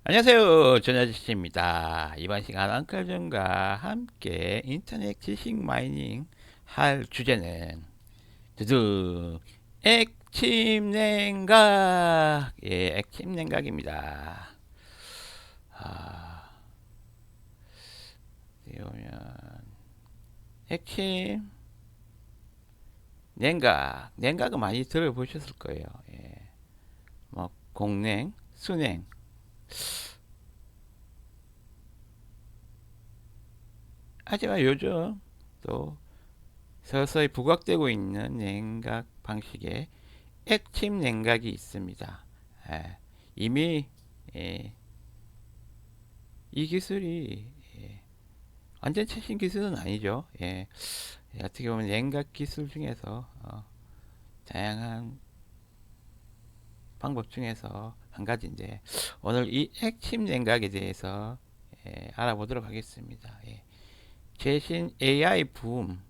안녕하세요. 전아저씨입니다. 이번 시간 엉클준과 함께 인터넷 지식 마이닝 할 주제는 두두 액침 냉각. 예, 액침 냉각입니다. 아, 여기 보면 액침 냉각은 많이 들어보셨을 거예요. 예, 뭐 공냉, 수냉. 하지만 요즘 또 서서히 부각되고 있는 냉각 방식의 액침 냉각이 있습니다. 예, 이미 예, 이 기술이 완전 최신 기술은 아니죠. 어떻게 보면 냉각 기술 중에서 다양한 방법 중에서 한 가지인데 오늘 이 액침 냉각에 대해서 알아보도록 하겠습니다. 최신 AI 붐과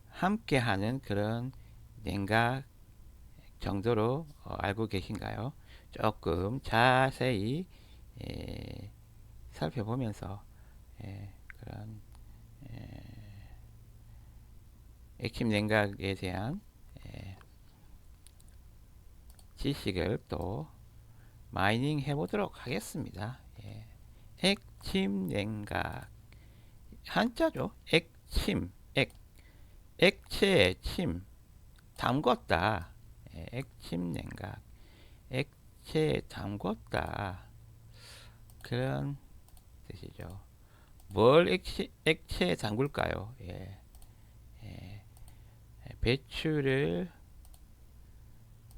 함께하는 그런 냉각 정도로 알고 계신가요? 조금 자세히 예, 살펴보면서 그런 액침 냉각에 대한 지식을 또 마이닝 해보도록 하겠습니다. 액침 냉각 한자죠. 액침 액체의 침 담궜다. 액침 냉각 액체에 담궜다 그런 뜻이죠. 뭘 액체에 담글까요? 배추를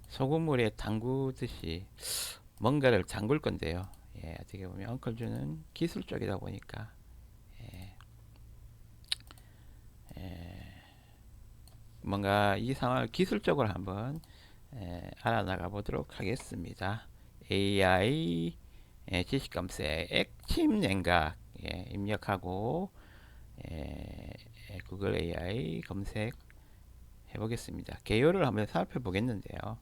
소금물에 담그듯이 뭔가를 담글 건데요. 어떻게 보면 엉클주는 기술 쪽이다 보니까 뭔가 이 상황을 기술적으로 한번 알아나가 보도록 하겠습니다. AI 지식 검색 액침 냉각 입력하고 구글 AI 검색 해보겠습니다. 개요를 한번 살펴보겠는데요.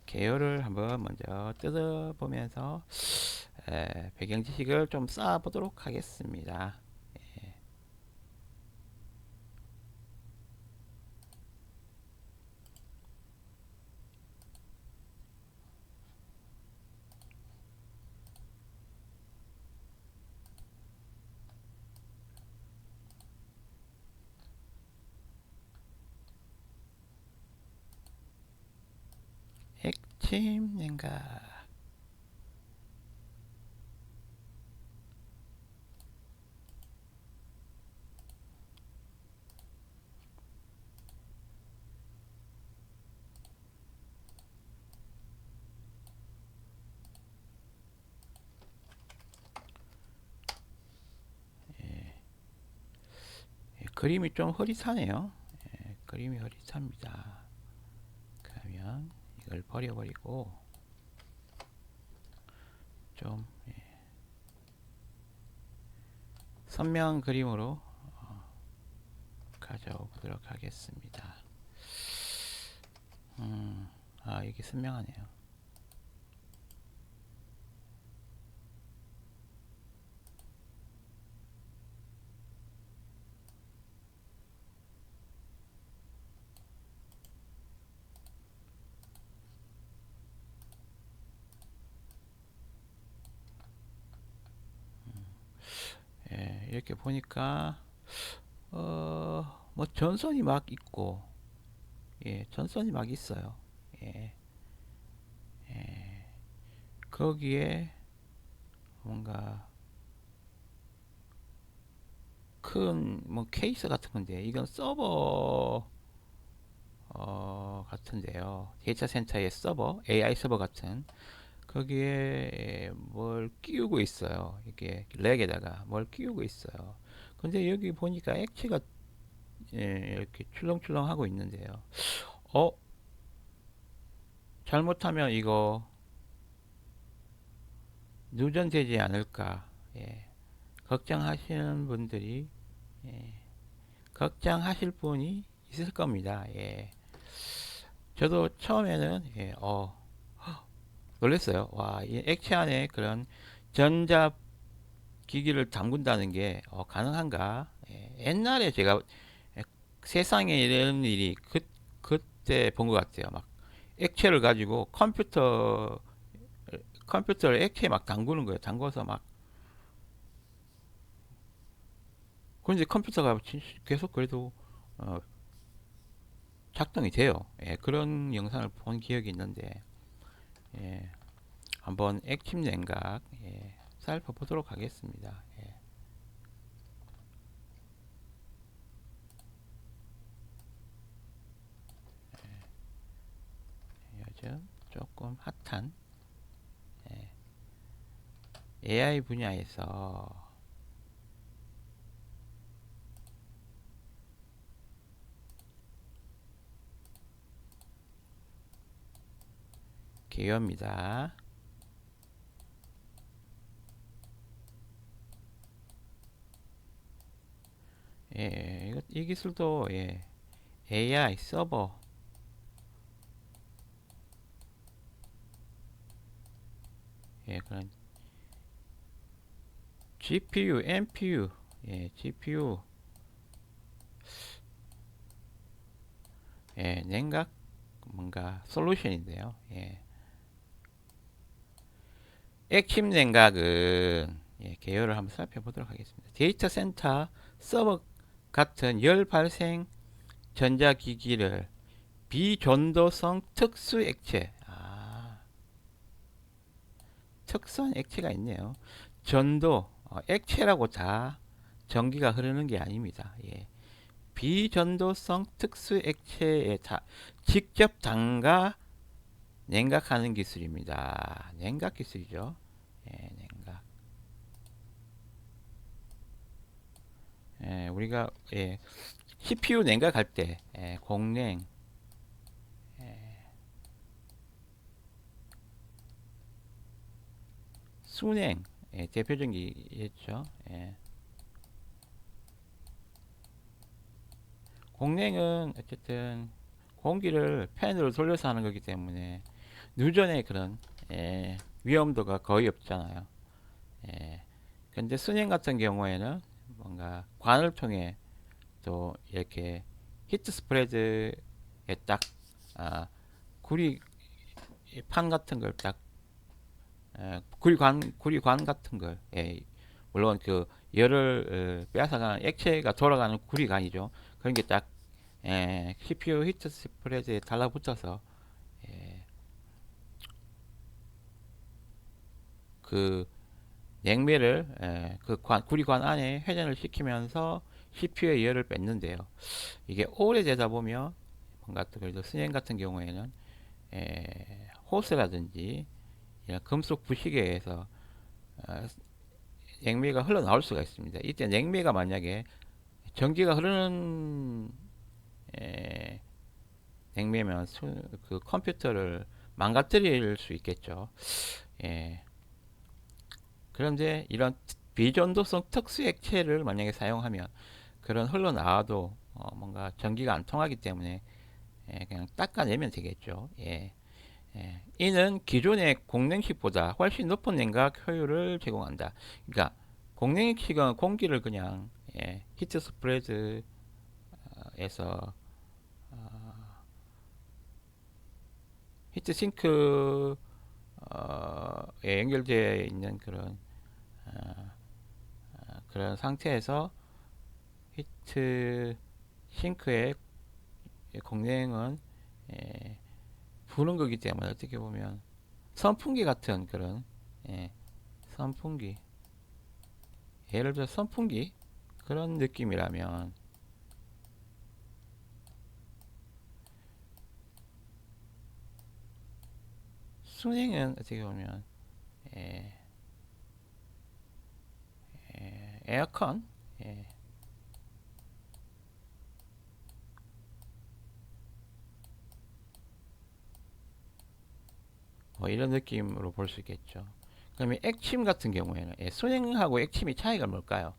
개요를 한번 먼저 뜯어보면서 배경 지식을 좀 쌓아보도록 하겠습니다. 액침 냉각 그림이 좀 흐릿하네요. 그림이 흐릿합니다. 그러면 이걸 버려버리고 좀 선명한 그림으로 가져보도록 하겠습니다. 이게 선명하네요. 이렇게 보니까 뭐 전선이 막 있고, 전선이 막 있어요. 예, 거기에 뭔가 큰 뭐 케이스 같은 건데 이건 서버 같은데요. 데이터 센터의 서버, AI 서버 같은 거기에 뭘 끼우고 있어요. 이게 렉에다가 뭘 끼우고 있어요. 근데 여기 보니까 액체가 이렇게 출렁출렁 하고 있는데요. 어, 잘못하면 이거 누전되지 않을까 걱정하시는 분들이 예, 걱정하실 분이 있을 겁니다. 예. 저도 처음에는 놀랐어요. 와, 이 액체 안에 그런 전자 기기를 담근다는 게 가능한가? 예. 옛날에 제가 세상에 이런 일이 그때 본 것 같아요. 막 액체를 가지고 컴퓨터를 액체에 막 담그는 거예요. 담궈서 막 그런데 컴퓨터가 계속 그래도 어, 작동이 돼요. 예, 그런 영상을 본 기억이 있는데 예, 한번 액침 냉각 살펴보도록 하겠습니다. 요즘 조금 핫한 AI 분야에서 기회입니다. 이 기술도 AI 서버 그런 GPU, NPU, GPU 냉각 뭔가 솔루션인데요. 액침 냉각은 개요를 한번 살펴보도록 하겠습니다. 데이터 센터 서버 같은 열 발생 전자기기를 비전도성 특수 액체, 특수한 액체가 있네요. 전도, 액체라고 다 전기가 흐르는 게 아닙니다. 비전도성 특수 액체에 직접 담가 냉각하는 기술입니다. 냉각 기술이죠. 냉각. 우리가 CPU 냉각할 때 공냉, 수냉 대표적이겠죠. 공냉은 어쨌든 공기를 팬으로 돌려서 하는 거기 때문에 누전의 그런 위험도가 거의 없잖아요. 근데 수냉 같은 경우에는 뭔가 관을 통해 또 이렇게 히트 스프레드에 딱 구리 판 같은 걸 딱 구리관 같은 걸 물론 그 열을 빼앗아가는 액체가 돌아가는 구리관이죠. 그런 게 딱 CPU 히트 스프레드에 달라붙어서 그 냉매를 그 구리관 안에 회전을 시키면서 CPU의 열을 뺏는데요. 이게 오래되다 보면 뭔가 또 그래도 스냉 같은 경우에는 호스라든지 이런 금속 부식에 의해서 어, 냉매가 흘러나올 수가 있습니다. 이때 냉매가 만약에 전기가 흐르는 에, 냉매면 그 컴퓨터를 망가뜨릴 수 있겠죠. 예. 그런데 이런 비전도성 특수 액체를 만약에 사용하면 그런 흘러나와도 뭔가 전기가 안 통하기 때문에 그냥 닦아내면 되겠죠. 이는 기존의 공냉식보다 훨씬 높은 냉각 효율을 제공한다. 그러니까 공냉식은 공기를 그냥 히트 스프레드에서 히트 싱크에 연결되어 있는 그런 상태에서 히트 싱크의 공냉은 부는 거기 때문에 어떻게 보면 선풍기 같은 그런 선풍기 예를 들어 선풍기 그런 느낌이라면 순행은 어떻게 보면 에, 에어컨 뭐 이런 느낌으로 볼 수 있겠죠. 그러면 액침 같은 경우에는 순행하고 액침의 차이가 뭘까요?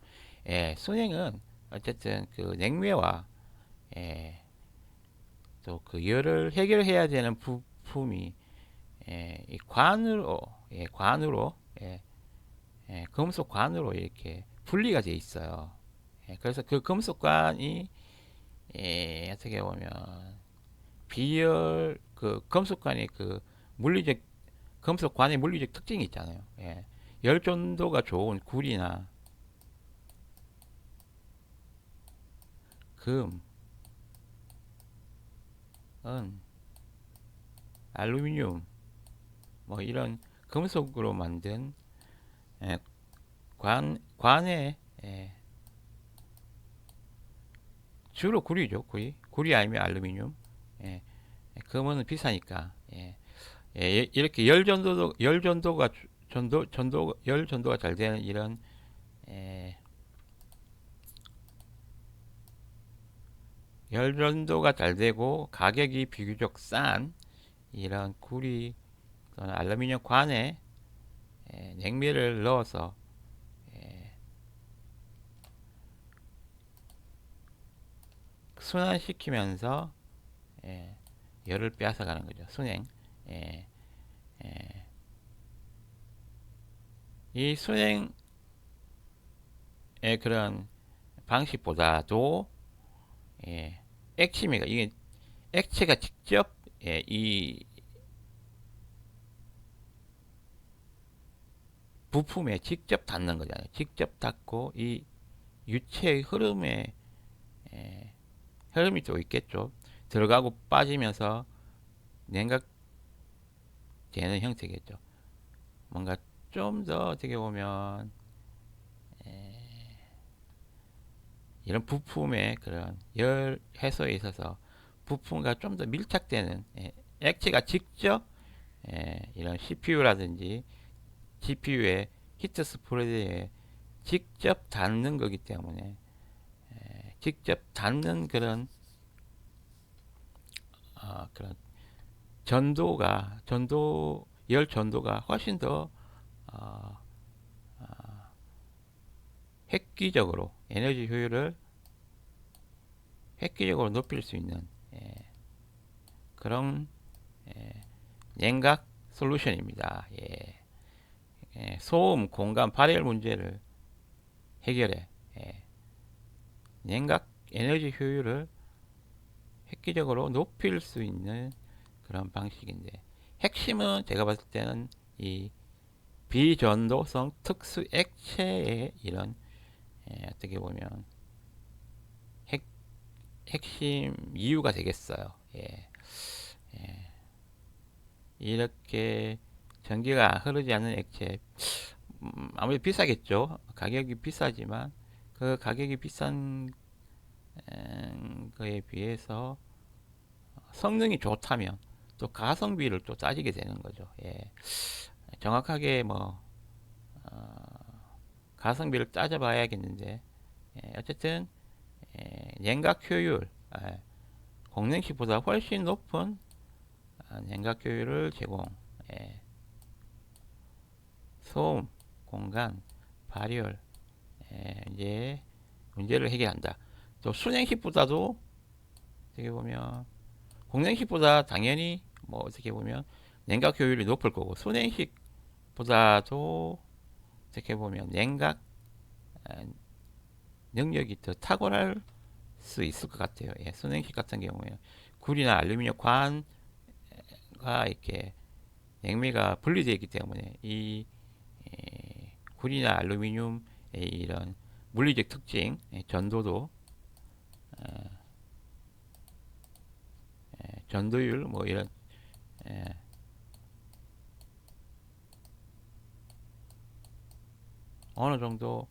순행은 어쨌든 그 냉매와 예, 또 그 열을 해결해야 되는 부품이 이 관으로 관으로 금속 관으로 이렇게 분리가 돼 있어요. 그래서 그 금속 관이 어떻게 보면 비열 그 금속 관이 그 물리적 금속 관의 물리적 특징이 있잖아요. 열 전도가 좋은 구리나 금, 은, 알루미늄 뭐 이런 금속으로 만든 예, 관에 주로 구리죠. 구리 아니면 알루미늄. 예, 금은 비싸니까. 이렇게 열 전도가 잘 되는 이런 예, 열 전도가 잘 되고 가격이 비교적 싼 이런 구리 또는 알루미늄 관에 냉매를 넣어서 순환시키면서 예, 열을 빼앗아가는 거죠. 순행. 예, 예. 이 순행의 그런 방식보다도 액체미가 이게 액체가 직접 이 부품에 직접 닿는 거잖아요. 직접 닿고 이 유체의 흐름에 흐름이 또 있겠죠. 들어가고 빠지면서 냉각되는 형태겠죠. 뭔가 좀 더 어떻게 보면 이런 부품의 그런 열 해소에 있어서 부품과 좀 더 밀착되는 액체가 직접 이런 CPU라든지 GPU의 히트 스프레드에 직접 닿는 거기 때문에 직접 닿는 그런 열 전도가 훨씬 더 어, 획기적으로 에너지 효율을 획기적으로 높일 수 있는 그런 냉각 솔루션입니다. 소음, 공간, 발열 문제를 해결해 냉각 에너지 효율을 획기적으로 높일 수 있는 그런 방식인데 핵심은 제가 봤을 때는 이 비전도성 특수 액체의 이런 어떻게 보면 핵심 이유가 되겠어요. 이렇게 전기가 흐르지 않는 액체 아무래도 비싸겠죠. 가격이 비싸지만 그 가격이 비싼 거에 비해서 성능이 좋다면 또 가성비를 또 따지게 되는 거죠. 정확하게 뭐 가성비를 따져봐야겠는데 어쨌든 냉각 효율 공랭식보다 훨씬 높은 냉각 효율을 제공 소음, 공간, 발열 이제 문제를 해결한다. 또 순행식보다도 어떻게 보면 공랭식보다 당연히 뭐 어떻게 보면 냉각 효율이 높을 거고 순행식보다도 어떻게 보면 냉각 능력이 더 탁월할 수 있을 것 같아요. 순행식 같은 경우에 구리나 알루미늄 관과 이렇게 냉매가 분리되어 있기 때문에 이 구리나 알루미늄의 이런 물리적 특징, 전도도, 전도율 뭐 이런 어느 정도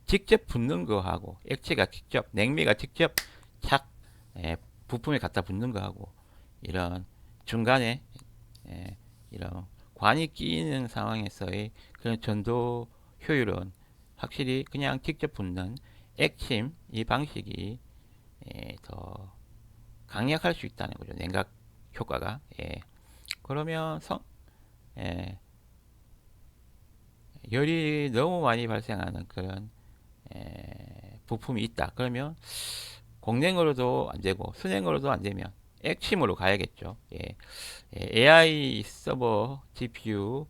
직접 붙는 거하고 액체가 직접 냉매가 직접 착 부품에 갖다 붙는 거하고 이런 중간에 이런 관이 끼이는 상황에서의 그런 전도 효율은 확실히 그냥 직접 붙는 액침 이 방식이 더 강력할 수 있다는 거죠. 냉각 효과가. 그러면 예, 열이 너무 많이 발생하는 그런 부품이 있다. 그러면 공랭으로도 안 되고 순행으로도 안 되면 액침으로 가야겠죠. 예. AI 서버 GPU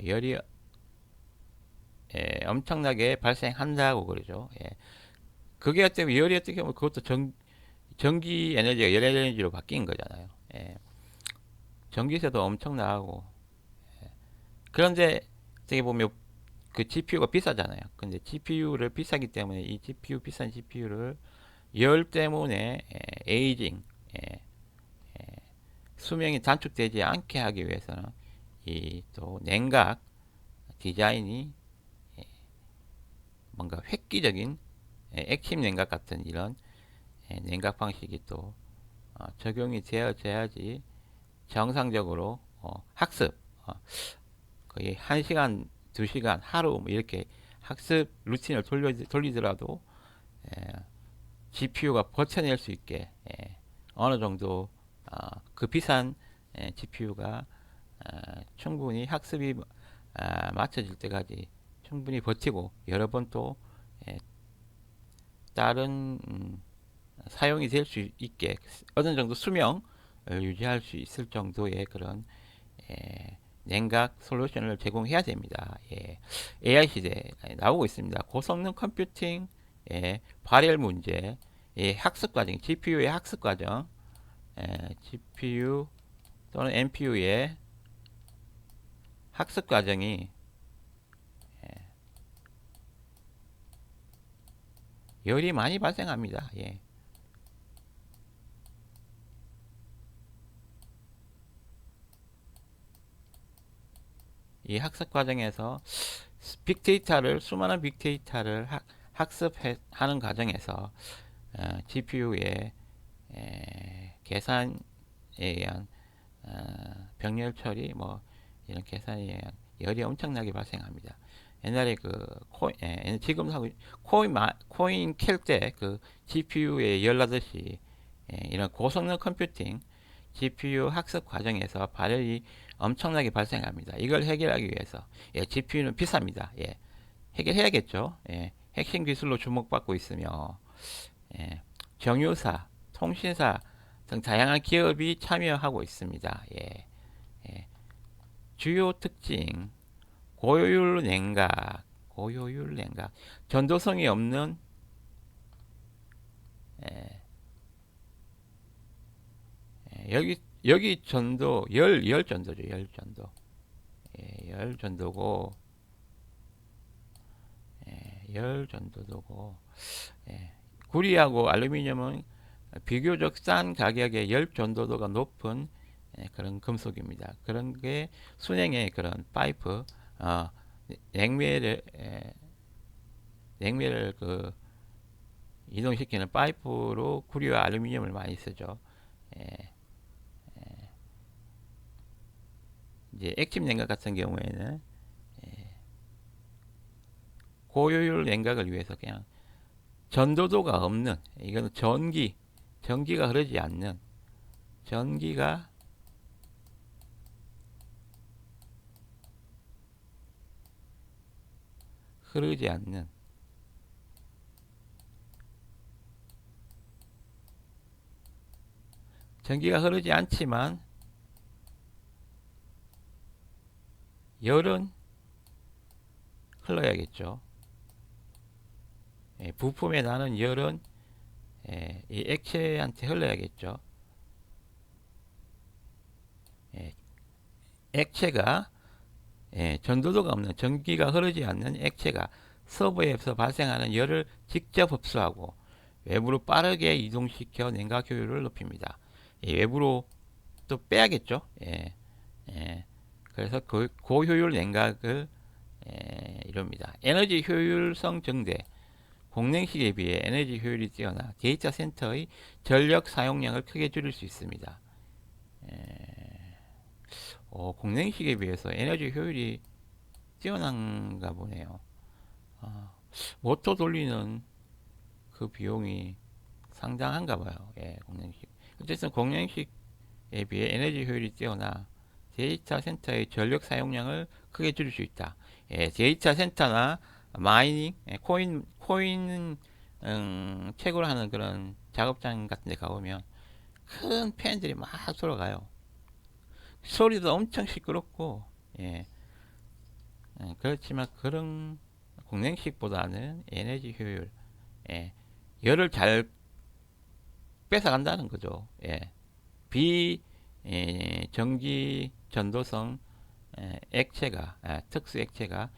열이 엄청나게 발생한다고 그러죠. 예. 그게 어떻게 열이 어떻게 보면 그것도 전기 에너지가 열 에너지로 바뀐 거잖아요. 예. 전기세도 엄청 나가고 그런데 어떻게 보면 그 GPU가 비싸잖아요. 근데 GPU를 비싸기 때문에 이 GPU 비싼 GPU를 열 때문에 에이징 수명이 단축되지 않게 하기 위해서는 이 또 냉각 디자인이 뭔가 획기적인 액침 냉각 같은 이런 냉각 방식이 또 적용이 되어져야지 정상적으로 학습 거의 1시간, 2시간, 하루 뭐 이렇게 학습 루틴을 돌리더라도 GPU가 버텨낼 수 있게 어느 정도 그 비싼 GPU가 충분히 학습이 맞춰질 때까지 충분히 버티고 여러 번 또 다른 사용이 될 수 있게 어느 정도 수명을 유지할 수 있을 정도의 그런 냉각 솔루션을 제공해야 됩니다. 예. AI 시대 나오고 있습니다. 고성능 컴퓨팅 발열 문제, 학습 과정, GPU의 학습 과정, GPU 또는 NPU의 학습 과정이 열이 많이 발생합니다. 예. 이 학습 과정에서 수많은 빅데이터를 학습하는 과정에서 GPU의 계산에 의한 병렬 처리 뭐 이런 계산에 의한 열이 엄청나게 발생합니다. 옛날에 지금 하고 코인 캘 때 그 GPU에 열 나듯이 이런 고성능 컴퓨팅 GPU 학습 과정에서 발열이 엄청나게 발생합니다. 이걸 해결하기 위해서 GPU는 비쌉니다. 해결해야겠죠. 핵심 기술로 주목받고 있으며 정유사, 통신사 등 다양한 기업이 참여하고 있습니다. 주요 특징 고효율 냉각, 전도성이 없는 여기 전도 열 전도죠. 열 전도고 열 전도도고 구리하고 알루미늄은 비교적 싼 가격에 열 전도도가 높은 그런 금속입니다. 그런 게 순행의 그런 파이프 냉매를 그 이동시키는 파이프로 구리와 알루미늄을 많이 쓰죠. 이제 액침 냉각 같은 경우에는 고효율 냉각을 위해서 그냥 전도도가 없는 이거는 전기가 흐르지 않는 전기가 흐르지 않는 전기가 흐르지 않지만 열은 흘러야겠죠. 부품에 나는 열은 이 액체한테 흘러야겠죠. 액체가 전도도가 없는 전기가 흐르지 않는 액체가 서버에서 발생하는 열을 직접 흡수하고 외부로 빠르게 이동시켜 냉각 효율을 높입니다. 외부로 또 빼야겠죠. 그래서 고효율 냉각을 이룹니다. 에너지 효율성 증대 공랭식에 비해 에너지 효율이 뛰어나 데이터 센터의 전력 사용량을 크게 줄일 수 있습니다. 공랭식에 비해서 에너지 효율이 뛰어난가 보네요. 모터 돌리는 그 비용이 상당한가 봐요. 공랭식. 어쨌든 공랭식에 비해 에너지 효율이 뛰어나 데이터 센터의 전력 사용량을 크게 줄일 수 있다. 데이터 센터나 마이닝, 코인 채굴 하는 그런 작업장 같은 데 가보면 큰 팬들이 막 돌아가요. 소리도 엄청 시끄럽고, 예. 그렇지만 그런 공랭식보다는 에너지 효율, 예. 열을 잘 뺏어간다는 거죠. 예. 비, 전기 전도성 액체가, 특수 액체가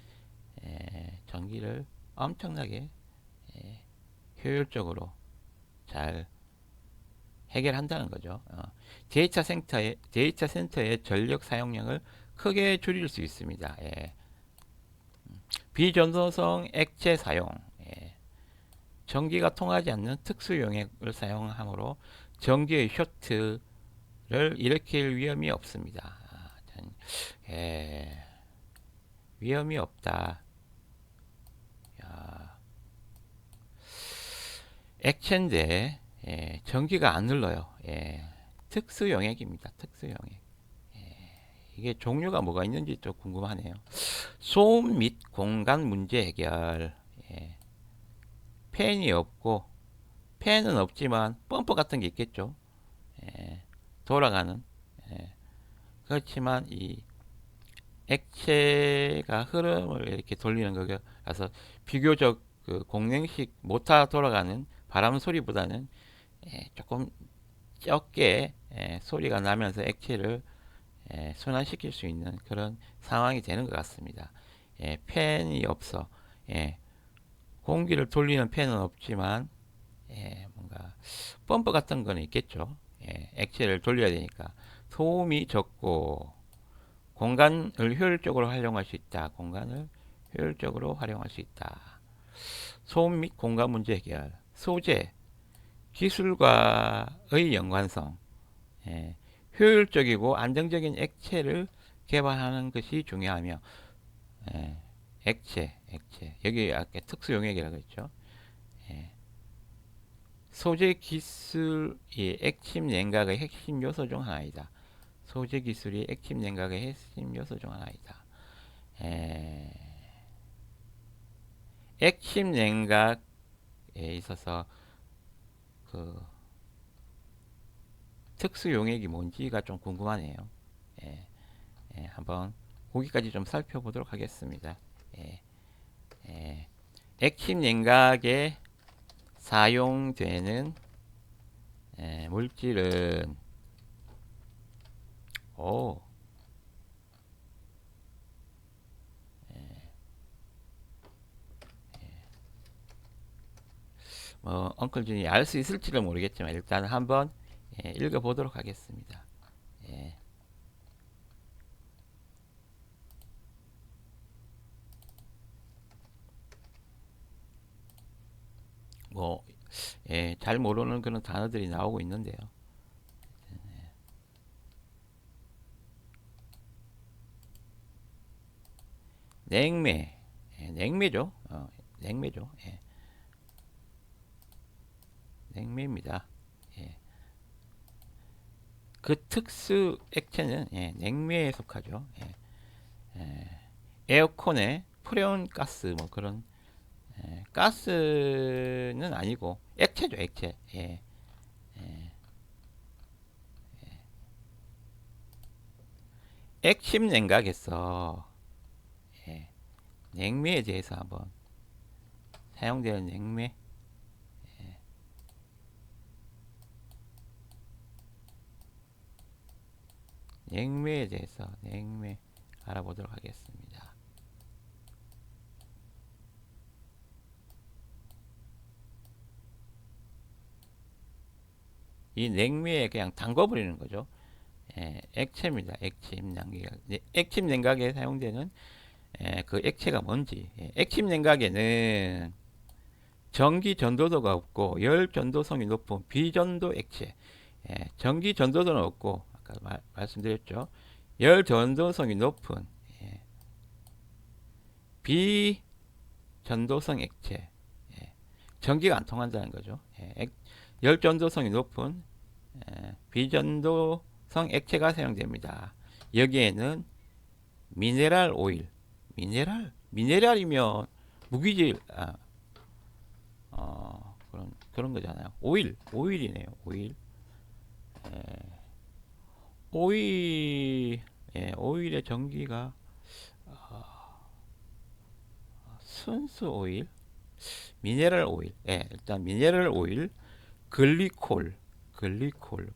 전기를 엄청나게 효율적으로 잘 해결한다는 거죠. 데이터 센터의 전력 사용량을 크게 줄일 수 있습니다. 예. 비전도성 액체 사용, 예. 전기가 통하지 않는 특수 용액을 사용하므로 전기의 쇼트를 일으킬 위험이 없습니다. 예. 위험이 없다. 야. 액체인데 전기가 안 흘러요. 특수 용액입니다. 특수 용액. 이게 종류가 뭐가 있는지 좀 궁금하네요. 소음 및 공간 문제 해결. 팬이 없고, 팬은 없지만 펌프 같은 게 있겠죠. 돌아가는. 그렇지만 이 액체가 흐름을 이렇게 돌리는 거라서 비교적 그 공랭식 모터 돌아가는 바람 소리보다는 조금 적게 소리가 나면서 액체를 순환시킬 수 있는 그런 상황이 되는 것 같습니다. 팬이 없어. 공기를 돌리는 팬은 없지만 뭔가 펌프 같은 거는 있겠죠. 액체를 돌려야 되니까 소음이 적고 공간을 효율적으로 활용할 수 있다. 공간을 효율적으로 활용할 수 있다. 소음 및 공간 문제 해결. 소재, 기술과의 연관성. 예, 효율적이고 안정적인 액체를 개발하는 것이 중요하며, 예, 액체. 여기 아까 특수 용액이라고 했죠. 예, 소재 기술이 액침 냉각의 핵심 요소 중 하나이다. 소재 기술이 액침 냉각의 핵심 요소 중 하나이다. 에, 액침 냉각에 있어서 그 특수 용액이 뭔지가 좀 궁금하네요. 예, 한번 거기까지 좀 살펴보도록 하겠습니다. 예, 액침 냉각에 사용되는 물질은 오, 뭐 엉클준이 알 수 있을지는 모르겠지만 일단 한번 읽어보도록 하겠습니다. 예, 뭐 잘 모르는 그런 단어들이 나오고 있는데요. 냉매, 냉매죠. 냉매죠. 냉매입니다. 예. 그 특수 액체는 냉매에 속하죠. 에어컨에 프레온 가스 뭐 그런 가스는 아니고 액체죠, 액체. 액침 냉각에서 냉매에 대해서 한번 사용되는 냉매, 냉매에 대해서 냉매 알아보도록 하겠습니다. 이 냉매에 그냥 담궈버리는 거죠. 액체입니다. 액침 냉각에 사용되는 그 액체가 뭔지. 액침 냉각에는 전기 전도도가 없고 열 전도성이 높은 비전도 액체. 전기 전도도는 없고 아까 말씀드렸죠. 열 전도성이 높은 비전도성 액체. 전기가 안 통한다는 거죠. 열 전도성이 높은 비전도성 액체가 사용됩니다. 여기에는 미네랄 오일, 미네랄이면 무기질, 그런 거잖아요. 오일이네요. 오일. 예, 오일, 예, 오일의 전기가 순수 오일, 미네랄 오일, 예, 일단 미네랄 오일, 글리콜,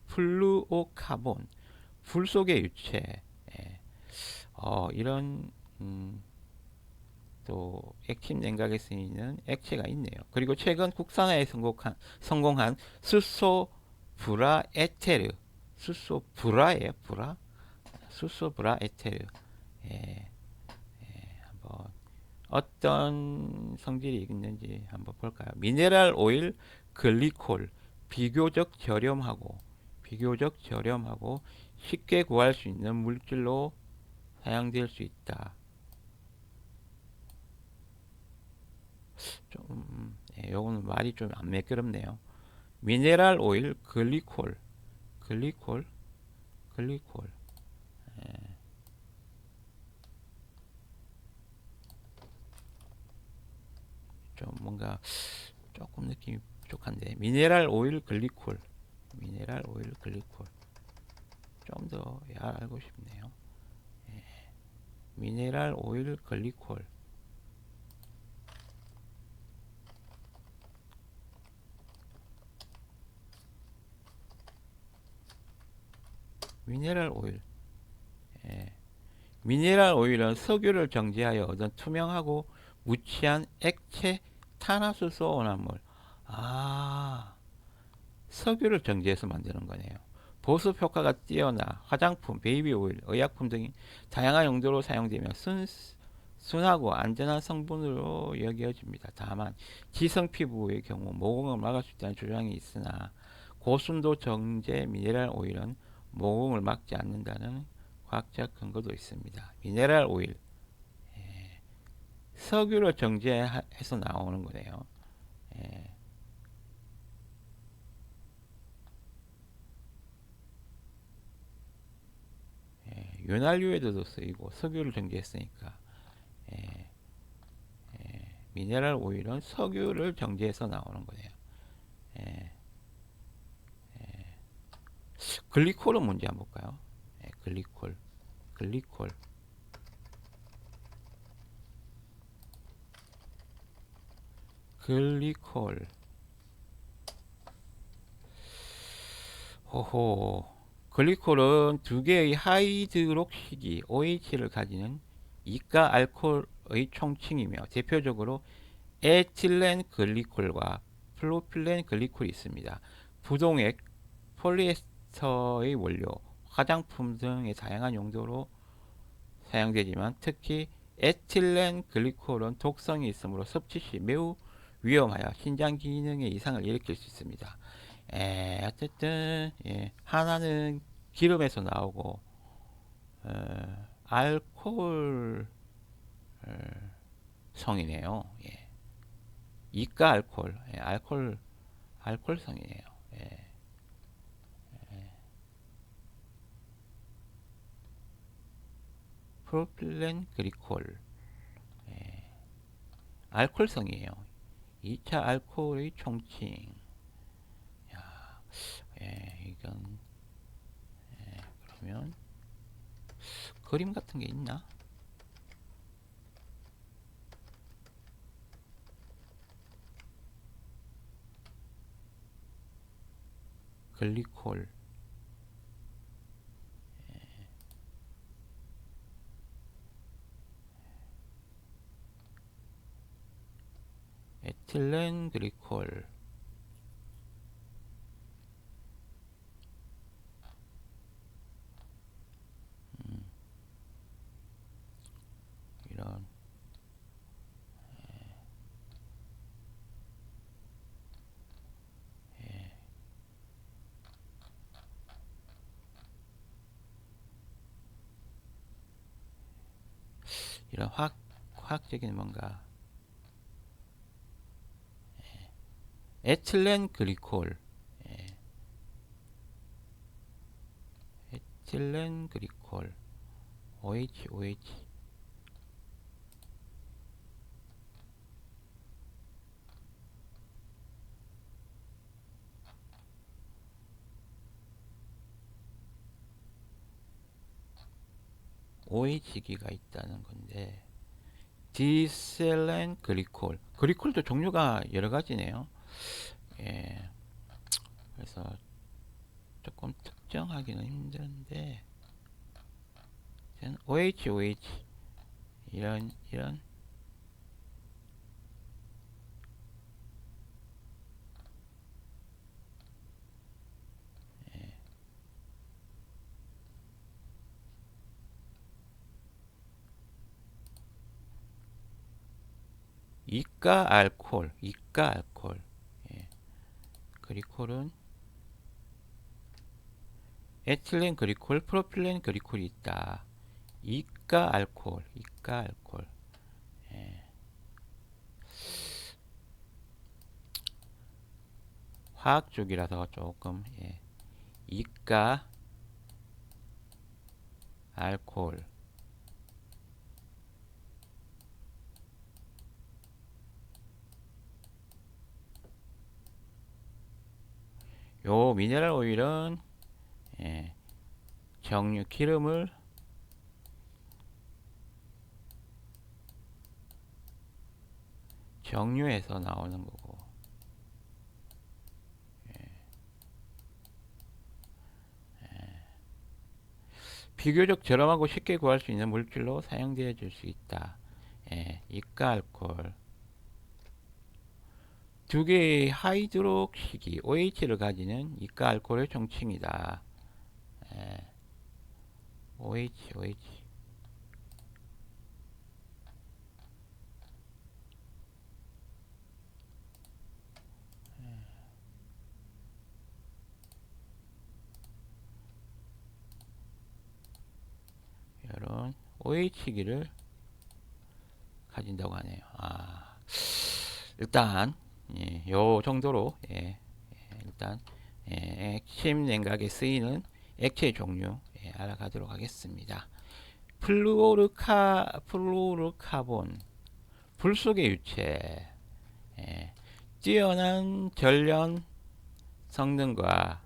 플루오카본, 불 속의 유체, 예, 이런 또 액침 냉각에 쓰이는 액체가 있네요. 그리고 최근 국산화에 성공한 수소 브라 에테르, 수소 브라예요, 브라, 수소 브라 에테르. 예, 한번 어떤 성질이 있는지 한번 볼까요? 미네랄 오일 글리콜, 비교적 저렴하고 쉽게 구할 수 있는 물질로 사용될 수 있다. 좀, 예, 요거는 말이 좀 안 매끄럽네요. 미네랄 오일 글리콜, 글리콜. 좀 뭔가 조금 느낌이 부족한데 미네랄 오일 글리콜 좀 더 알고 싶네요. 미네랄 오일 글리콜, 미네랄 오일. 예. 미네랄 오일은 석유를 정제하여 얻은 투명하고 무취한 액체 탄화수소 온화물. 아, 석유를 정제해서 만드는 거네요. 보습 효과가 뛰어나 화장품, 베이비 오일, 의약품 등 다양한 용도로 사용되며 순하고 안전한 성분으로 여겨집니다. 다만 지성 피부의 경우 모공을 막을 수 있다는 주장이 있으나 고순도 정제 미네랄 오일은 모공을 막지 않는다는 과학적 근거도 있습니다. 미네랄 오일, 석유를 정제해서 나오는 거네요. 예, 윤활유에도 쓰이고 석유를 정제했으니까 예, 미네랄 오일은 석유를 정제해서 나오는 거네요. 예, 글리콜은 뭔지 한번 볼까요? 글리콜, 글리콜, 글리콜. 호호. 글리콜은 두 개의 하이드록시기 OH를 가지는 이가 알코올의 총칭이며 대표적으로 에틸렌 글리콜과 프로필렌 글리콜이 있습니다. 부동액, 폴리에스터의 원료, 화장품 등의 다양한 용도로 사용되지만 특히 에틸렌 글리콜은 독성이 있으므로 섭취 시 매우 위험하여 신장 기능에 이상을 일으킬 수 있습니다. 어쨌든 예, 하나는 기름에서 나오고 알코올 성이네요. 예. 이가 알코올, 예, 알코올성이네요. 예. 프로필렌 글리콜, 알코올성이에요. 2차 알코올의 총칭. 야, 이건 그러면 그림 같은 게 있나? 글리콜, 에틸렌 글리콜. 이런 이런 화학적인 뭔가 에틸렌 글리콜, 에틸렌 글리콜, OH, OH기가 있다는 건데, 디셀렌 그리콜. 그리콜도 종류가 여러 가지네요. 예. 그래서 조금 특정하기는 힘든데, OH 이런 이가 알코올. 예. 그리콜은 에틸렌 그리콜, 프로필렌 그리콜이 있다. 이가 알코올. 예. 화학 쪽이라서 조금 이가 알코올. 요 미네랄 오일은 예, 기름을 정류해서 나오는 거고, 비교적 저렴하고 쉽게 구할 수 있는 물질로 사용되어 줄 수 있다. 이가 알코올. 두 개의 하이드록식이 OH를 가지는 이가 알코올의 종칭이다. OH. 이런 OH기를 가진다고 하네요. 일단 요 정도로 일단 핵심 냉각에 쓰이는 액체 종류 알아가도록 하겠습니다. 플루오르카본, 불 속의 유체. 뛰어난 전련 성능과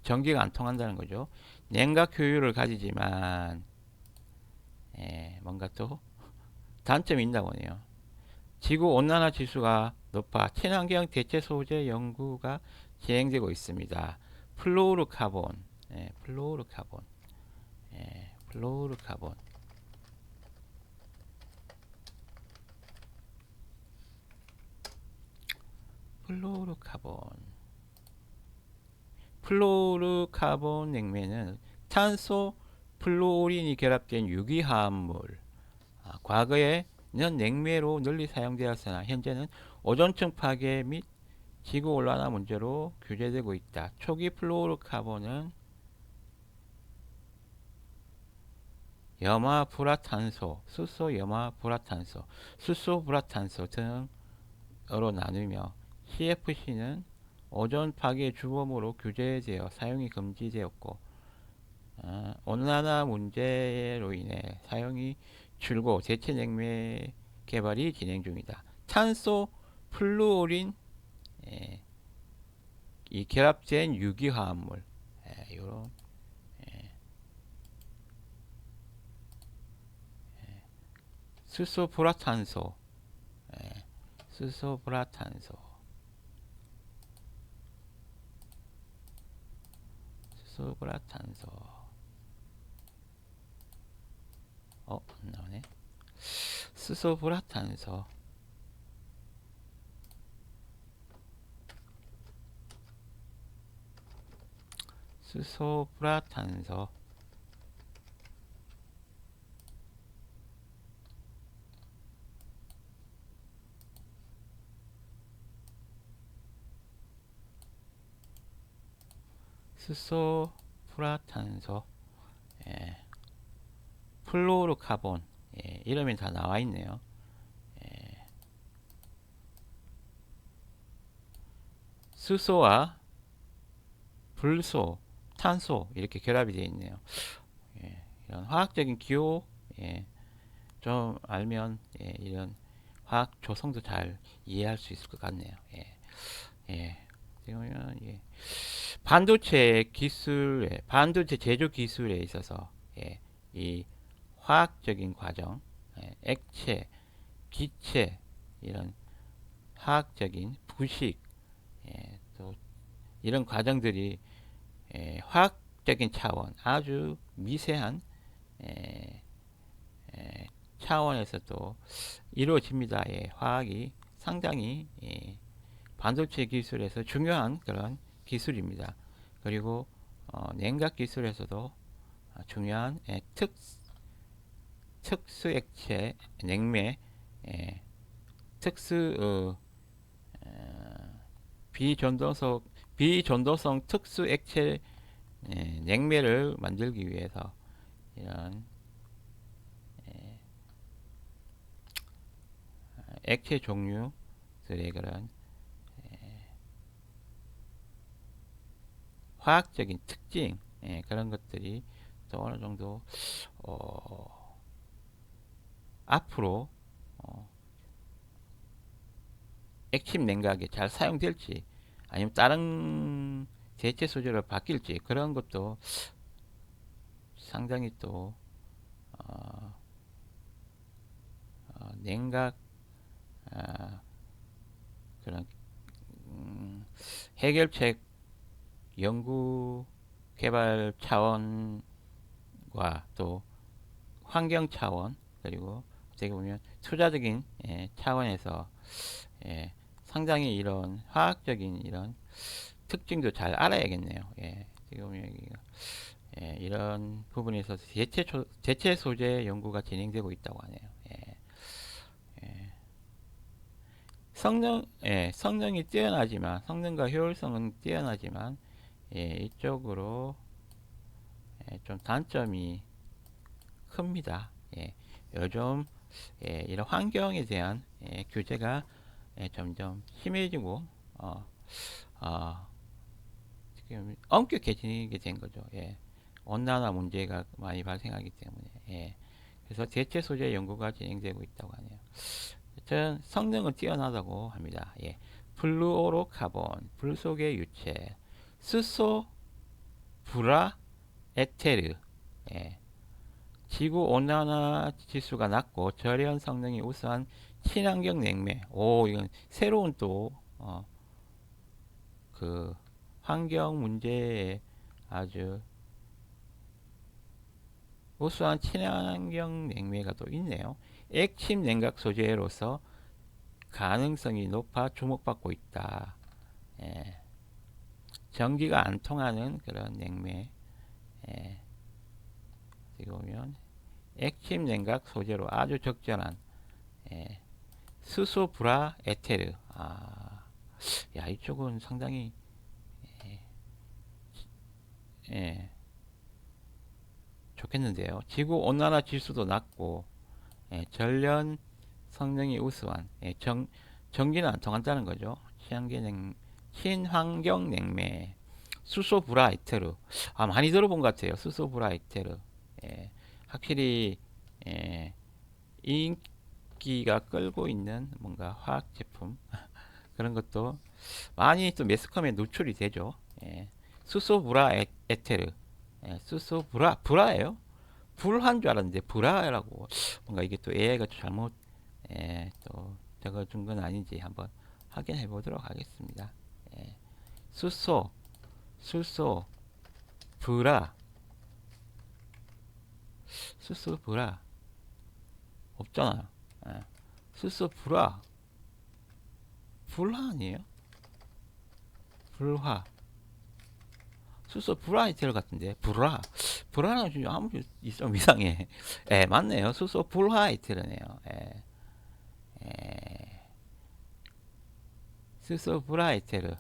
전기가 안 통한다는 거죠. 냉각 효율을 가지지만 뭔가 또 단점이 있다고 하네요. 지구 온난화 지수가 높아 친환경 대체 소재 연구가 진행되고 있습니다. 플로르카본, 플로르카본. 플로르카본 냉매는 탄소 플루오린이 결합된 유기화합물. 과거에는 냉매로 널리 사용되었으나 현재는 오존층 파괴 및 지구 온난화 문제로 규제되고 있다. 초기 플루오르카본은 염화불화탄소, 수소불화탄소 등으로 나누며 CFC는 오존 파괴 주범으로 규제되어 사용이 금지되었고, 온난화 문제로 인해 사용이 줄고 대체 냉매 개발이 진행 중이다. 탄소 플루오린 이 결합된 유기화합물, 이런 수소불화탄소, 수소불화탄소, 안 나오네. 수소불화탄소, 수소불화탄소, 수소불화탄소, 플로르카본, 이름이 다 나와 있네요. 수소와 불소, 탄소 이렇게 결합이 되어 있네요. 이런 화학적인 기호 좀 알면 이런 화학 조성도 잘 이해할 수 있을 것 같네요. 그러면 반도체 제조 기술에 있어서 이 화학적인 과정, 액체, 기체 이런 화학적인 부식, 또 이런 과정들이 화학적인 차원, 아주 미세한 에, 차원에서 또 이루어집니다. 화학이 상당히 반도체 기술에서 중요한 그런 기술입니다. 그리고 냉각 기술에서도 중요한 특수액체 냉매, 특수 비전도성 특수액체 냉매를 만들기 위해서 이런 액체 종류들의 그런 화학적인 특징, 그런 것들이 또 어느 정도 앞으로 액침 냉각에 잘 사용될지 아니면 다른 대체 소재로 바뀔지 그런 것도 상당히 또 냉각 그런 해결책 연구 개발 차원과 또 환경 차원 그리고 어떻게 보면 투자적인 차원에서 상당히 이런 화학적인 이런 특징도 잘 알아야겠네요. 지금 이런 부분에서 대체 소재 연구가 진행되고 있다고 하네요. 성능이 뛰어나지만 성능과 효율성은 뛰어나지만 이쪽으로 좀 단점이 큽니다. 요즘 이런 환경에 대한 규제가 점점 심해지고 지금 엄격해지게 된 거죠. 온난화 문제가 많이 발생하기 때문에 그래서 대체 소재 연구가 진행되고 있다고 하네요. 전 성능은 뛰어나다고 합니다. 플루오로카본, 불 속의 유체, 수소, 불화, 에테르, 지구 온난화 지수가 낮고 절연 성능이 우수한 친환경 냉매. 이건 새로운 또 그 환경 문제에 아주 우수한 친환경 냉매가 또 있네요. 액침 냉각 소재로서 가능성이 높아 주목받고 있다. 전기가 안 통하는 그런 냉매. 지금 보면 액침 냉각 소재로 아주 적절한 수소 불화 에테르. 이쪽은 상당히 좋겠는데요. 지구 온난화 지수도 낮고 전련 성능이 우수한 전기는 안 통한다는 거죠. 친환경 냉매 수소 불화 에테르 많이 들어본 것 같아요. 수소 불화 에테르 확실히 인기가 끌고 있는 뭔가 화학 제품 그런 것도 많이 또 매스컴에 노출이 되죠. 수소 불화 에테르 수소 불화예요? 불화인 줄 알았는데 불화라고 뭔가 이게 또 AI가 잘못 또 적어준 건 아닌지 한번 확인해 보도록 하겠습니다. 수소 불화 수소 불화 없잖아요. 수소 불화 아니에요? 불화 수소 불화이텔 같은데 불화는 좀 아무리 좀 이상해. 맞네요. 수소 불화이텔이네요. 수소 불화이텔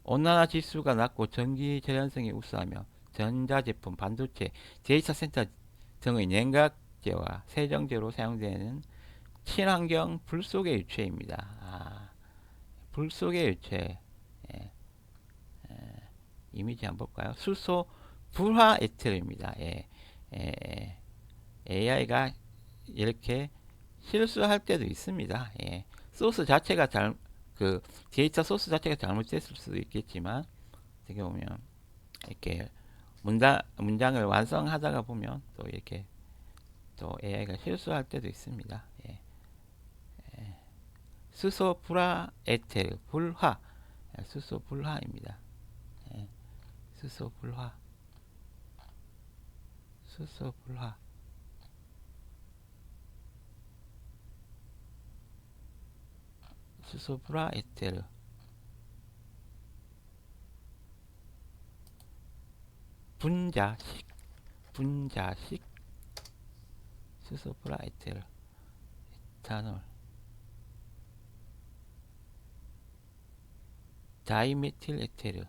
온난화 지수가 낮고 전기 절연성이 우수하며 전자제품, 반도체, 데이터 센터 등의 냉각제와 세정제로 사용되는 친환경 불 속의 유체입니다. 불 속의 유체 이미지 한번 볼까요? 수소 불화 에테르입니다. AI가 이렇게 실수할 때도 있습니다. 소스 자체가 데이터 소스 자체가 잘못됐을 수도 있겠지만 어떻게 보면 이렇게 문장을 완성하다가 보면 또 이렇게 또 AI가 실수할 때도 있습니다. 예. 수소 불화 에테르 불화 수소 불화입니다. 예. 수소 불화 수소 불화 수소 불화 에테르 분자식 수소 불화 에테르 에탄올 다이메틸 에테르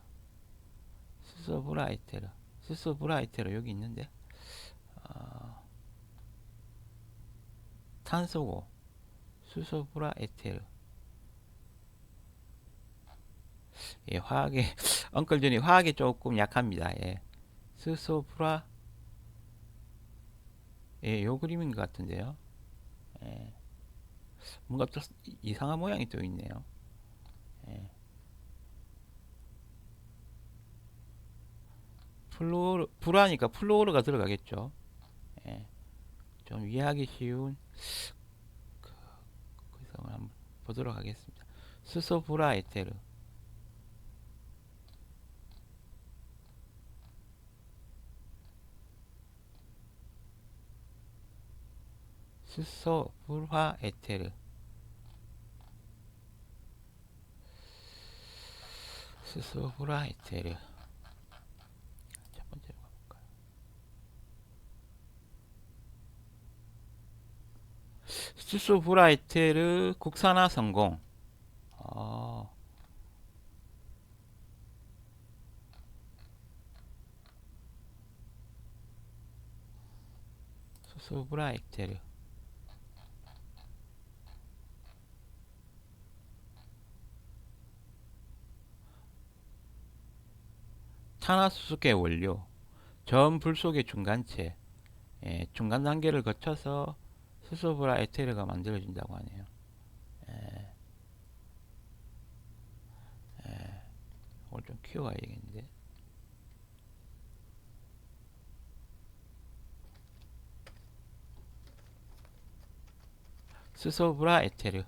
수소 불화 에테르 수소 불화 에테르 여기 있는데 탄소고 수소 불화 에테르 예, 화학에 엉클준이 화학에 조금 약합니다. 예. 수소 불화 예, 요 그림인 것 같은데요. 예. 뭔가 또 이상한 모양이 또 있네요. 예. 불화니까 플로르가 들어가겠죠. 예. 좀 이해하기 쉬운 그 구성을 한번 보도록 하겠습니다. 수소 불화 에테르 수소 불화 에테르 수소 불화 에테르 첫 번째로 가볼까요? 수소 불화 에테르 국산화 성공. 어, 수소 불화 에테르 탄화수소계 원료 전불속의 중간체 예, 중간 단계를 거쳐서 수소 불화 에테르가 만들어진다고 하네요. 예, 이걸 좀 키워가야겠는데. 수소 불화 에테르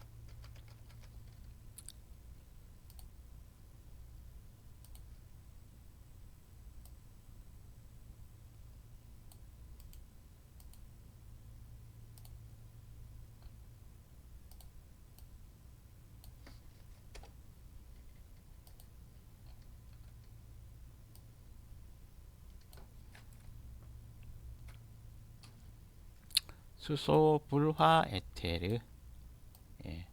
수소 불화 에테르 예.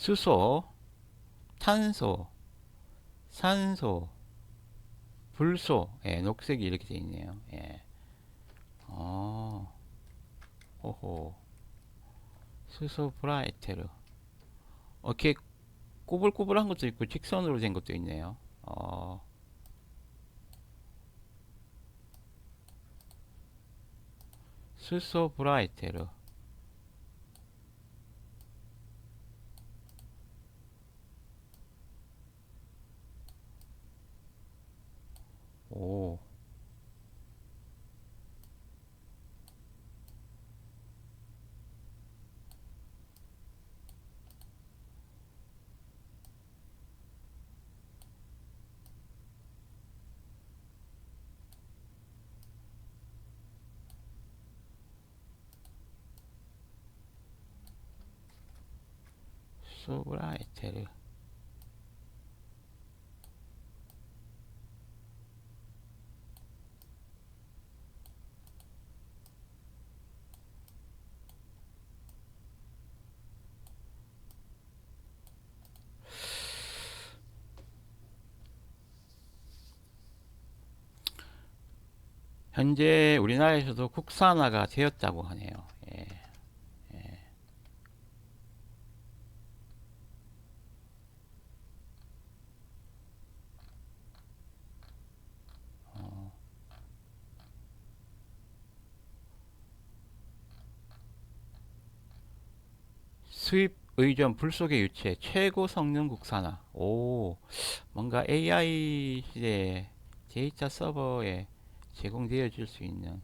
수소 탄소 산소 불소 예, 녹색이 이렇게 되어 있네요. 예. 호호 수소 불화 에테르 이렇게 꼬불꼬불한 것도 있고 직선으로 된 것도 있네요. 수소 불화 에테르 오 수소 불화 에테르 현재 우리나라에서도 국산화가 되었다고 하네요. 예, 예. 어, 수입 의존 불속의 유체 최고 성능 국산화. 오, 뭔가 AI 시대에 데이터 서버에 제공되어질 수 있는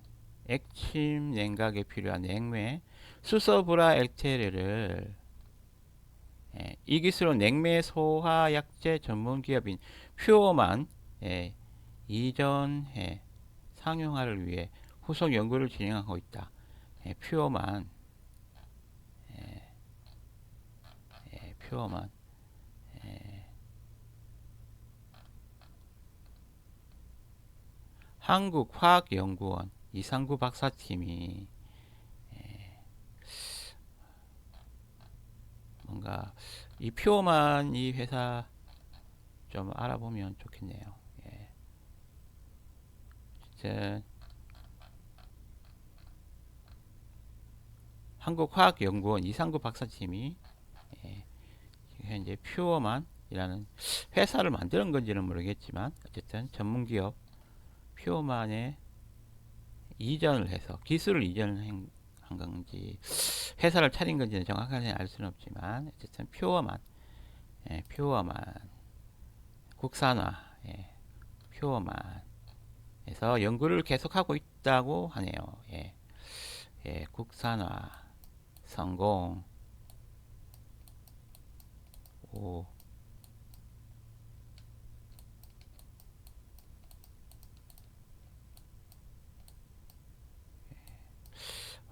액침 냉각에 필요한 냉매 수소브라 액테르를 이 기술은 냉매 소화 약재 전문 기업인 퓨어만 이전해 상용화를 위해 후속 연구를 진행하고 있다. 퓨어만, 퓨어만. 한국화학연구원 이상구 박사팀이 뭔가 이 퓨어만 이 회사 좀 알아보면 좋겠네요. 예. 어쨌든 한국화학연구원 이상구 박사팀이 예, 현재 퓨어만이라는 회사를 만드는 건지는 모르겠지만 어쨌든 전문기업 퓨어만에 이전을 해서 기술을 이전한 건지 회사를 차린 건지는 정확하게 알 수는 없지만 어쨌든 퓨어만 퓨어만 국산화 퓨어만에서 연구를 계속하고 있다고 하네요. 국산화 성공. 오,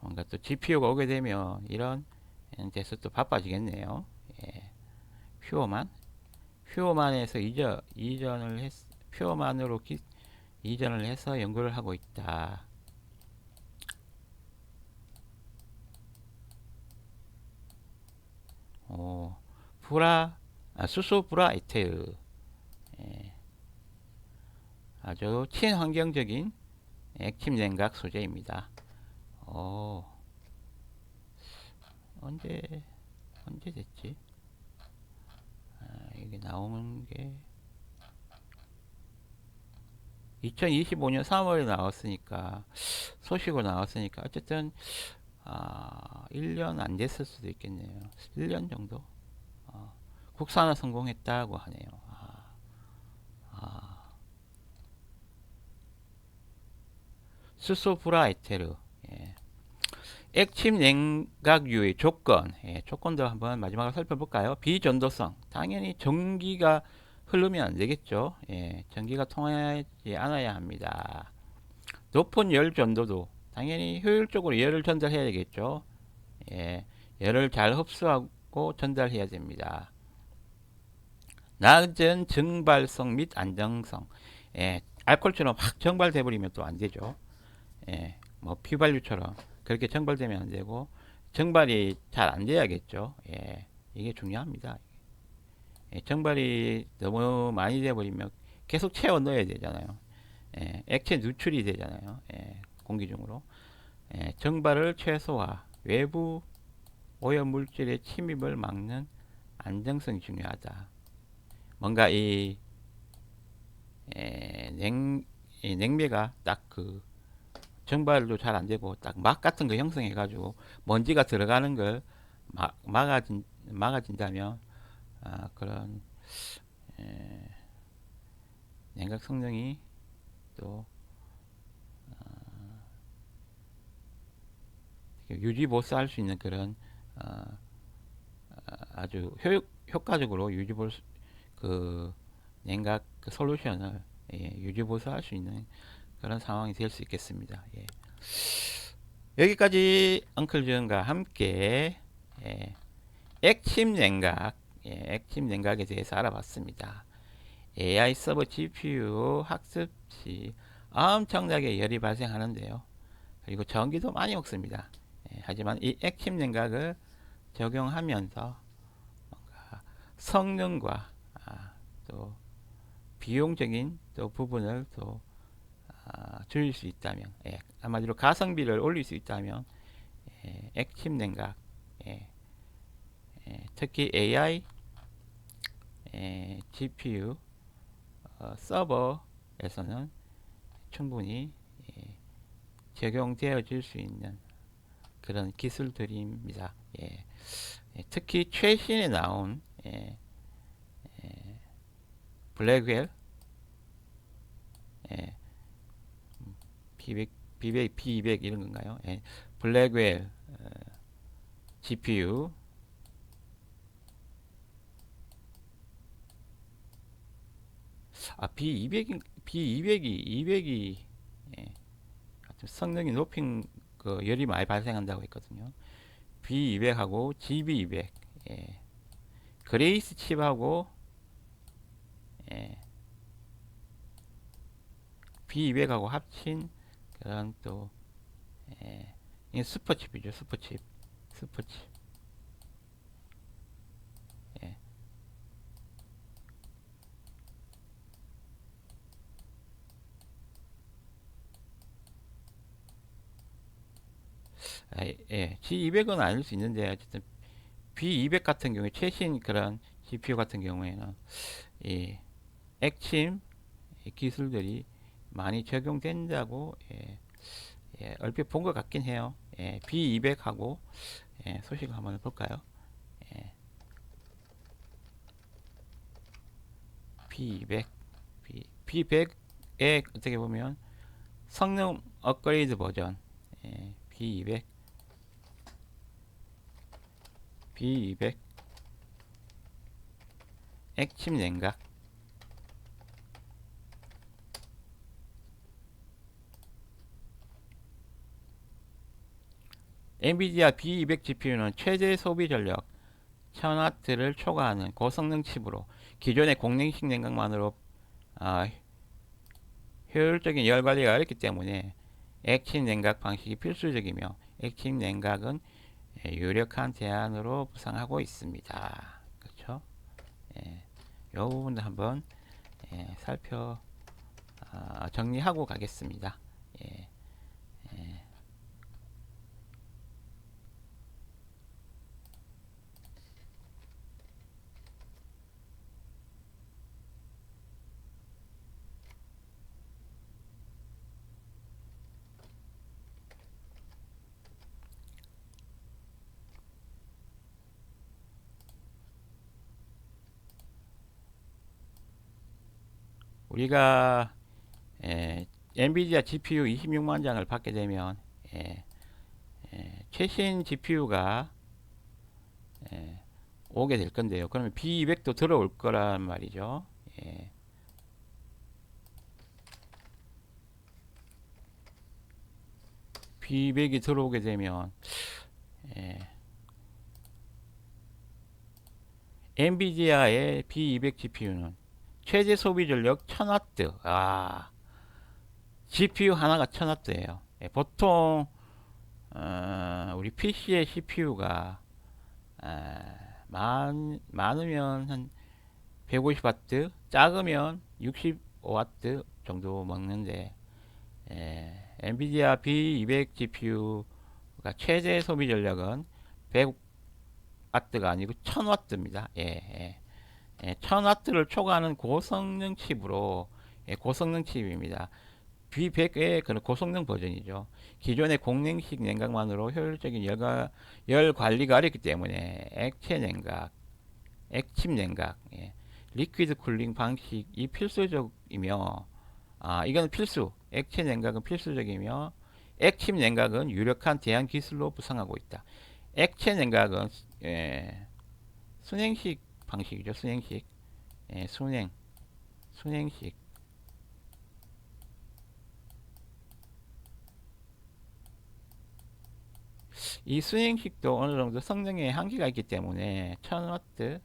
뭔가 또 GPU가 오게 되면 이런 데서 또 바빠지겠네요. 예, 퓨어만 퓨어만에서 이전을 했 퓨어만으로 이전을 해서 연구를 하고 있다. 오, 수소 브라 에테르 아주 친환경적인 액침 냉각 소재입니다. 오, 언제 됐지? 이게 나오는 게 2025년 3월에 나왔으니까 소식으로 나왔으니까 어쨌든 1년 안 됐을 수도 있겠네요. 1년 정도 국산화 성공했다고 하네요. 수소 브라이테르 액침 냉각유의 조건 조건도 한번 마지막으로 살펴볼까요? 비전도성 당연히 전기가 흐르면 안 되겠죠. 전기가 통하지 않아야 합니다. 높은 열 전도도 당연히 효율적으로 열을 전달해야 되겠죠. 열을 잘 흡수하고 전달해야 됩니다. 낮은 증발성 및 안정성 알코올처럼 확 증발돼 버리면 또 안 되죠. 뭐 휘발유처럼 그렇게 증발되면 안 되고 증발이 잘 안 돼야겠죠. 이게 중요합니다. 증발이 너무 많이 돼 버리면 계속 채워 넣어야 되잖아요. 액체 누출이 되잖아요. 공기 중으로. 증발을 최소화, 외부 오염 물질의 침입을 막는 안정성이 중요하다. 뭔가 이 냉매가 딱 그 증발도 잘 안 되고 딱 막 같은 거 형성해 가지고 먼지가 들어가는 걸 막아진다면 그런 냉각 성능이 또 유지보수할 수 있는 그런 아주 효과적으로 그 냉각 그 솔루션을 유지보수할 수 있는 그런 상황이 될 수 있겠습니다. 여기까지 엉클준과 함께 액침 냉각, 액침 냉각에 대해서 알아봤습니다. AI 서버 GPU 학습 시 엄청나게 열이 발생하는데요. 그리고 전기도 많이 먹습니다. 하지만 이 액침 냉각을 적용하면서 뭔가 성능과 또 비용적인 또 부분을 또 줄일 수 있다면, 한마디로 가성비를 올릴 수 있다면, 액침 냉각, 예, 특히 AI, GPU, 서버에서는 충분히 적용되어질 수 있는 그런 기술들입니다. 특히 최신에 나온 블랙웰, B200 이런 건가요? 블랙웰 GPU, B200이 성능이 높은 그 열이 많이 발생한다고 했거든요. B200하고 GB200, 그레이스 칩하고 B200하고 합친 그런 또 이게 슈퍼칩이죠. 슈퍼칩. 예. G200은 아닐 수 있는데 어쨌든 B200 같은 경우에 최신 그런 GPU 같은 경우에는 이 액침 기술들이 많이 적용된다고 얼핏 본 것 같긴 해요. B200하고 소식을 한번 볼까요? B200, B100에 어떻게 보면 성능 업그레이드 버전, B200, B200 액침 냉각, 엔비디아 B200 GPU는 최대 소비 전력 1000W를 초과하는 고성능 칩으로 기존의 공랭식 냉각만으로 아, 효율적인 열 관리가 어렵기 때문에 액침 냉각 방식이 필수적이며 액침 냉각은 유력한 대안으로 부상하고 있습니다. 그렇죠? 이 부분도 한번 살펴 정리하고 가겠습니다. 예, 우리가 엔비디아 GPU 26만 장을 받게 되면 최신 GPU가 오게 될 건데요. 그러면 B200도 들어올 거란 말이죠. B200이 들어오게 되면 엔비디아의 B200 GPU는 최대 소비 전력 1000W. GPU 하나가 1000W예요. 보통 우리 PC의 CPU가 많으면 한 150W, 작으면 65W 정도 먹는데 엔비디아 B200 GPU가 최대 소비 전력은 100W가 아니고 1000W입니다. 1000W를 초과하는 고성능 칩으로 고성능 칩입니다. B100의 그런 고성능 버전이죠. 기존의 공냉식 냉각만으로 효율적인 열 관리가 어렵기 때문에 액체 냉각, 액침 냉각, 리퀴드 쿨링 방식이 필수적이며, 이건 필수, 액체 냉각은 필수적이며, 액침 냉각은 유력한 대안 기술로 부상하고 있다. 액체 냉각은 순행식 방식이죠. 순행식, 순행식. 이 순행식도 어느 정도 성능에 한계가 있기 때문에 1000W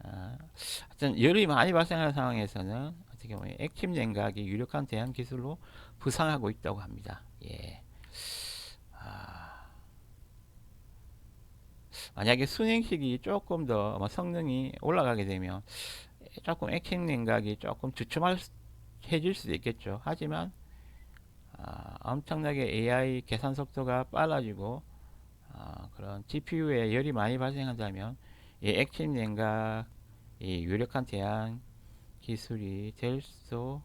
하여튼 열이 많이 발생하는 상황에서는 어떻게 보면 액침 냉각이 유력한 대안 기술로 부상하고 있다고 합니다. 만약에 순행식이 조금 더 성능이 올라가게 되면 조금 액침 냉각이 조금 주춤해질 수도 있겠죠. 하지만 엄청나게 AI 계산 속도가 빨라지고 그런 GPU에 열이 많이 발생한다면 이 액침 냉각 이 유력한 제한 기술이 될 수,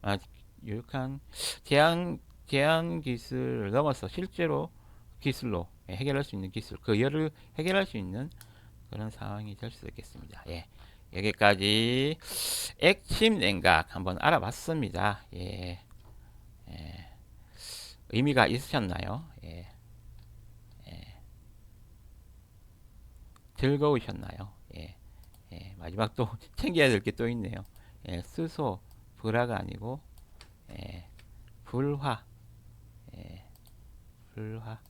아, 유력한 제한 기술을 넘어서 실제로 기술로 해결할 수 있는 기술, 그 열을 해결할 수 있는 그런 상황이 될 수 있겠습니다. 예. 여기까지 액침 냉각 한번 알아봤습니다. 예. 예. 의미가 있으셨나요? 예. 즐거우셨나요? 예. 예. 마지막 또 챙겨야 될 게 또 있네요. 예. 수소, 불화가 아니고 예. 불화, 예. 불화,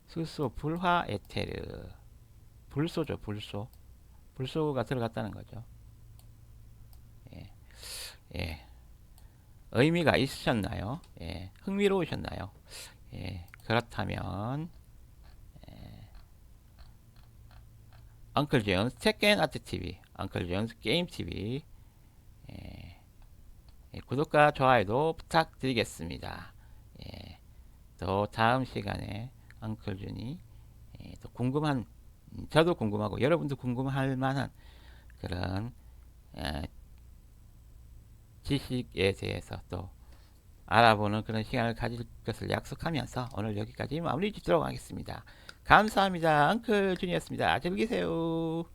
수소, 불화, 에테르, 불소죠, 불소. 불소가 들어갔다는 거죠. 예. 예. 의미가 있으셨나요? 예. 흥미로우셨나요? 예. 그렇다면 엉클 존스 테켄 아트 TV, 엉클 존스 게임 TV 예. 예. 구독과 좋아요도 부탁드리겠습니다. 예. 또 다음 시간에 엉클 존이 또 궁금한 저도 궁금하고 여러분도 궁금할 만한 그런 지식에 대해서 또 알아보는 그런 시간을 가질 것을 약속하면서 오늘 여기까지 마무리 짓도록 하겠습니다. 감사합니다. 엉클 준이었습니다. 즐기세요.